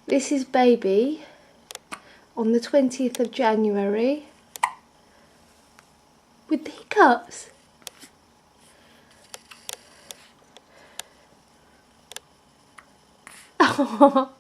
This is Baby on the 20th of January with the hiccups. Oh.